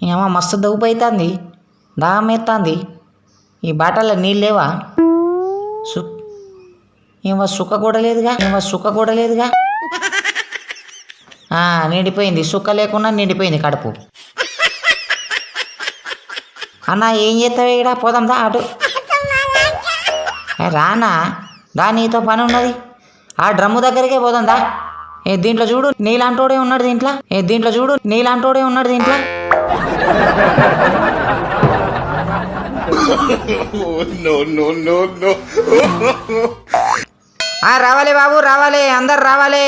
ఏమో మస్తు దవ్వు అవుతుంది, దాహం ఎత్తుంది. ఈ బాటల్లో నీళ్ళు లేవా? ఏమో సుక్క కూడా లేదుగా. నిండిపోయింది, సుక్క లేకుండా నిండిపోయింది కడుపు. అన్న ఏం చేస్తావే ఇక్కడ? పోదాం దా అటు. రానా దా, నీతో పని ఉన్నది. ఆ డ్రమ్ము దగ్గరికే పోదాం దా. దీంట్లో చూడు నీలాంటోడే ఉన్నాడు దీంట్లో. రావాలి బాబు రావాలి, అందరు రావాలి.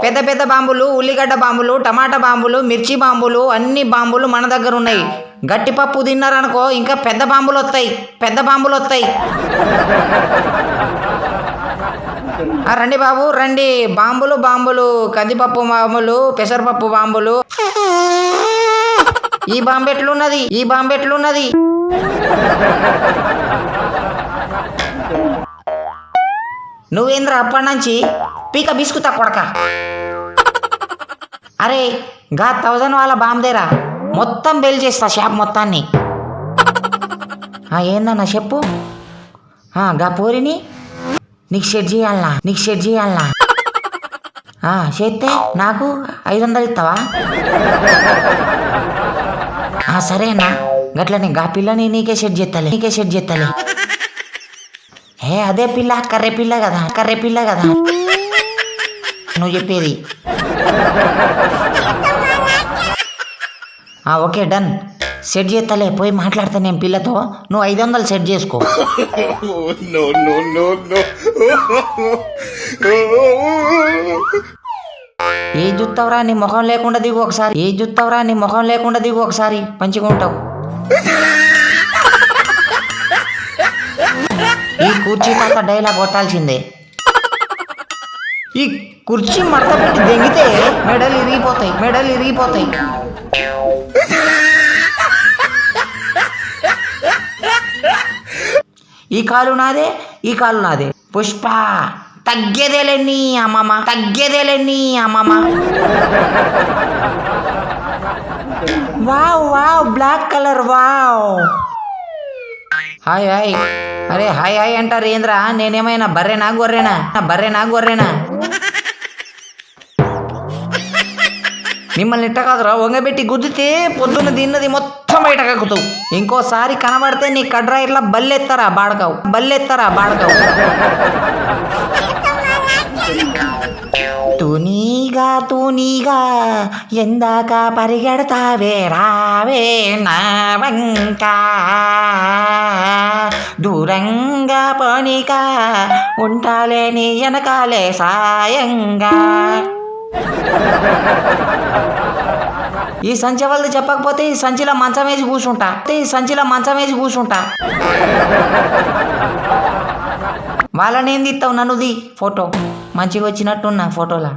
పెద్ద పెద్ద బాంబులు, ఉల్లిగడ్డ బాంబులు, టమాటా బాంబులు, మిర్చి బాంబులు, అన్ని బాంబులు మన దగ్గర ఉన్నాయి. గట్టిపప్పు తిన్నారనుకో ఇంకా పెద్ద బాంబులు వస్తాయి. రండి బాబు రండి. బాంబులు, కందిపప్పు బాంబులు, పెసరపప్పు బాంబులు. ఈ బాంబు ఎట్లున్నది? నువ్వేంద్ర అప్పటి నుంచి పీక బిస్కుతా కొడక. అరే గా 1000 వాళ్ళ బాంబేరా, మొత్తం బెల్ చేస్తా షాప్ మొత్తాన్ని. ఏందన్నా చెప్పు. గా పోరిని నీకు సెట్ చేయాలనా? చేస్తే నాకు 500 ఇస్తావా? సరేనా, గట్లనే గా పిల్లని నీకే సెట్ చేస్తాలే. అదే పిల్ల, కర్రె పిల్ల కదా నువ్వు చెప్పేది. ఓకే డన్, సెట్ చేస్తాలే. పోయి మాట్లాడతా నేను పిల్లతో, నువ్వు 500 సెట్ చేసుకో. ఏ చూస్తావురా నీ ముఖం లేకుండా దిగు ఒకసారి, మంచిగా ఉంటావు. ఈ కుర్చీ తాత డైలాగ్ కొట్టాల్సిందే. ఈ కుర్చీ మడత పెట్టి దెంగితే మెడలు ఇరిగిపోతాయి. ఈ కాలు నాదే. పుష్ప తగ్గేదేలే నీ అమ్మమ్మ. Wow black colour wow. Hi. అరే హాయ్ అంటారు ఏంద్రా? నేనేమైనా బర్రెనా గొర్రెనా? మిమ్మల్ని ఇట్ట కాదురా, వంగబెట్టి గుద్దితే పొద్దున్న తిన్నది మొత్తం బయట కక్కుతావు. ఇంకోసారి కనబడితే నీ కడ్రా ఇట్లా బల్లెత్తరా బాడకావు. తూనీగా ఎందాక పరిగెడతావే, రావే నా వంక, దూరంగా పోనీక ఉంటాలే నీ వెనకాలే సాయంగా. ఈ సంచి వాళ్ళది చెప్పకపోతే ఈ సంచిలో మంచం వేసి కూర్చుంటా. వాళ్ళనేం తీస్తావు, నన్నుది ఫోటో మంచిగా వచ్చినట్టున్నా ఫోటోలా.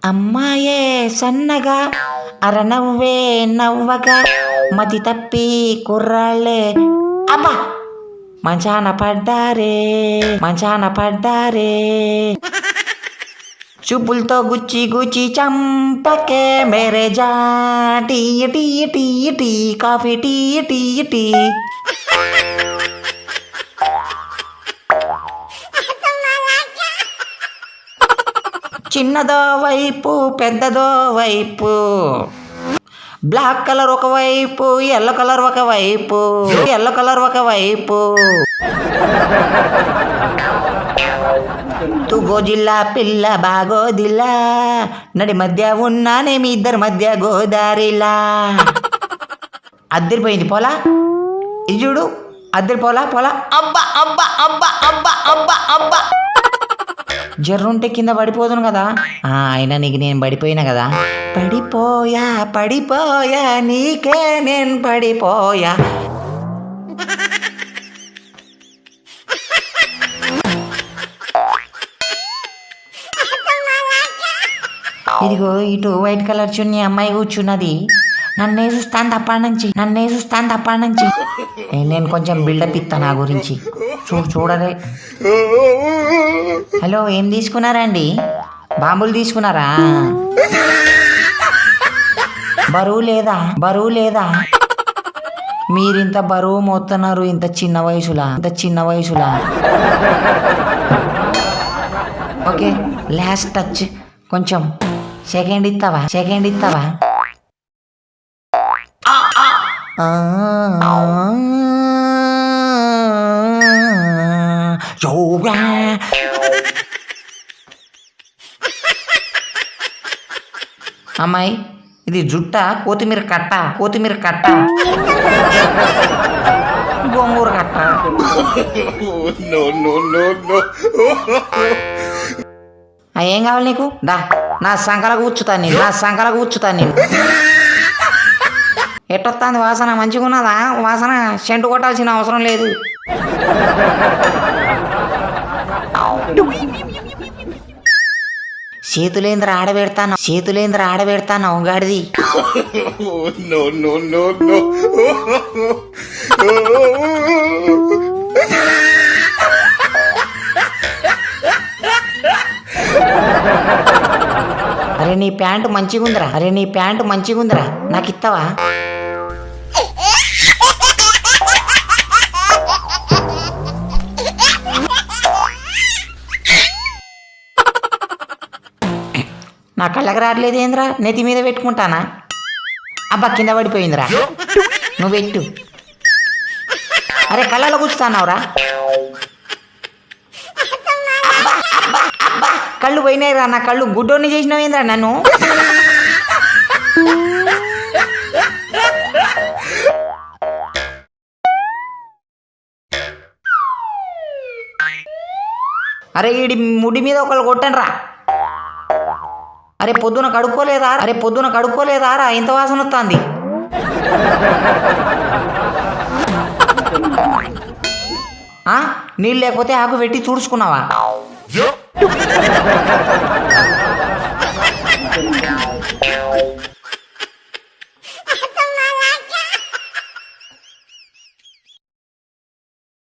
అమ్మాయే సన్నగా అరనవ్వే నవ్వగా, మతి తప్పి కుర్రాళ్ళే అబ్బా మంచాన పడ్డారే. చూపులతో గుచ్చి చంపకే మేరే జా, టీ కాఫీ టీ. చిన్నదో వైపు పెద్దదో వైపు, బ్లాక్ కలర్ ఒకవైపు, ఎల్లో కలర్ ఒకవైపు. తు గోజిల్లా పిల్ల బాగోదిల్లా, నడి మధ్య ఉన్నానే మీ ఇద్దరి మధ్య గోదారిలా. అద్దరిపోయింది పోలా, ఇది చూడు అద్దరి పోలా. అబ్బా జర్రుంటే కింద పడిపోదును కదా. అయినా నీకు నేను పడిపోయినా కదా. పడిపోయా నీకే నేను పడిపోయా. ఇదిగో ఇటు వైట్ కలర్ చున్నీ అమ్మాయి కూర్చున్నది, నన్నే చూస్తాను తప్పటి నుంచి నేను కొంచెం బిల్డప్ ఇస్తా నా గురించి చూడరే. హలో, ఏం తీసుకున్నారండి? బాంబులు తీసుకున్నారా? బరువు లేదా? మీరింత బరువు మోస్తున్నారు ఇంత చిన్న వయసులా. Okay, last touch. కొంచెం సెకండ్ ఇస్తావా? అమ్మాయి, ఇది జుట్ట కొత్తిమీర కట్ట గోంగూర కట్ట. ఏం కావాలి నీకు? దా, నా సంకల కూర్చుతాను నేను. ఎట్టొత్తాంది వాసన? మంచిగా ఉన్నదా వాసన? సెంటు కొట్టాల్సిన అవసరం లేదు. చేతులేంద్ర ఆడబెడతాను గాడిది. అరే నీ ప్యాంటు మంచిగుందిరా, నాకు ఇస్తావా? నా కళ్ళకి రావట్లేదు ఏంద్రా? నెత్తి మీద పెట్టుకుంటానా? అబ్బా, కింద పడిపోయిందిరా. నువ్వు పెట్టు. అరే, కళ్ళలో కూర్చుతాన్నావురా? కళ్ళు పోయినాయిరా నా కళ్ళు. గుడ్డోని చేసినావేంద్రా నన్ను? అరే, ఈడి ముడి మీద ఒకళ్ళు కొట్టండిరా. అరే పొద్దున కడుక్కోలేదారా? ఇంత వాసన వస్తుంది. నీళ్ళు లేకపోతే ఆకు పెట్టి తుడుచుకున్నావా?